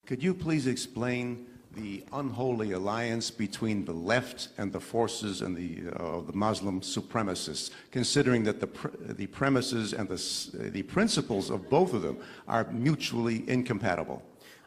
Could you please explain the unholy alliance between the left and the forces and the Muslim supremacists, considering that the premises and the principles of both of them are mutually incompatible?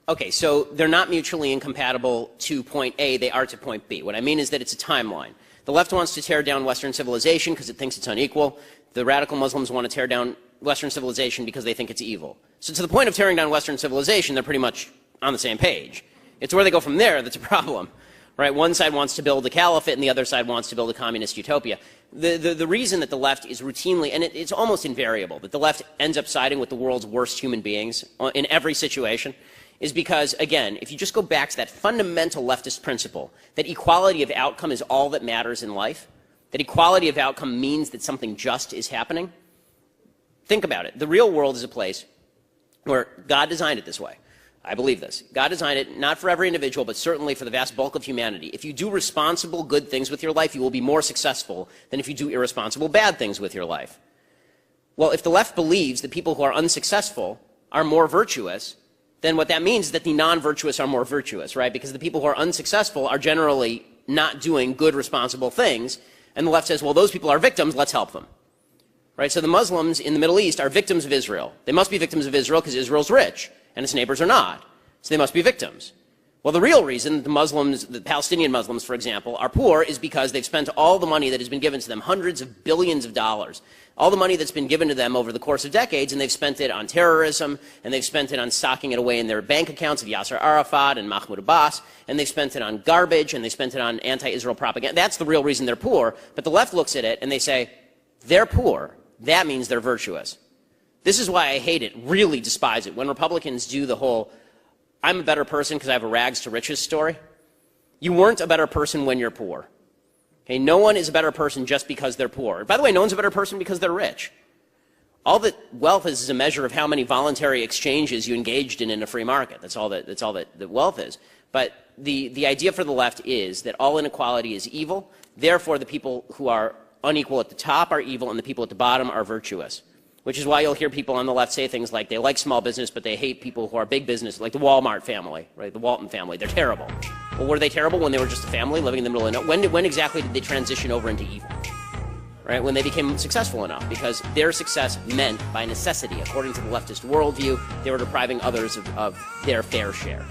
Okay, so they're not mutually incompatible to point A, they are to point B. What I mean is that it's a timeline. The left wants to tear down Western civilization because it thinks it's unequal. The radical Muslims want to tear down Western civilization because they think it's evil. So to the point of tearing down Western civilization, they're pretty much on the same page. It's where they go from there that's a problem, right? One side wants to build a caliphate and the other side wants to build a communist utopia. The reason that the left is routinely, and it's almost invariable, that the left ends up siding with the world's worst human beings in every situation is because, again, if you just go back to that fundamental leftist principle that equality of outcome is all that matters in life, that equality of outcome means that something just is happening, think about it. The real world is a place where God designed it this way. I believe this. God designed it not for every individual, but certainly for the vast bulk of humanity. If you do responsible, good things with your life, you will be more successful than if you do irresponsible, bad things with your life. Well, if the left believes that people who are unsuccessful are more virtuous, then what that means is that the non-virtuous are more virtuous, right? Because the people who are unsuccessful are generally not doing good, responsible things, and the left says, well, those people are victims, let's help them. Right? So the Muslims in the Middle East are victims of Israel. They must be victims of Israel because Israel's rich and its neighbors are not. So they must be victims. Well, the real reason the Muslims, the Palestinian Muslims, for example, are poor is because they've spent all the money that has been given to them, hundreds of billions of dollars, all the money that's been given to them over the course of decades, and they've spent it on terrorism, and they've spent it on stocking it away in their bank accounts of Yasser Arafat and Mahmoud Abbas, and they've spent it on garbage, and they spent it on anti-Israel propaganda. That's the real reason they're poor. But the left looks at it and they say, they're poor. That means they're virtuous. This is why I hate it, really despise it, when Republicans do the whole, I'm a better person because I have a rags to riches story. You weren't a better person when you're poor. Okay, no one is a better person just because they're poor. By the way, no one's a better person because they're rich. All that wealth is a measure of how many voluntary exchanges you engaged in a free market. That's all that wealth is. But the idea for the left is that all inequality is evil. Therefore, the people who are unequal at the top are evil and the people at the bottom are virtuous. Which is why you'll hear people on the left say things like they like small business, but they hate people who are big business, like the Walmart family, right? The Walton family. They're terrible. Well, were they terrible when they were just a family living in the middle of nowhere? When exactly did they transition over into evil? Right? When they became successful enough, because their success meant, by necessity, according to the leftist worldview, they were depriving others of their fair share.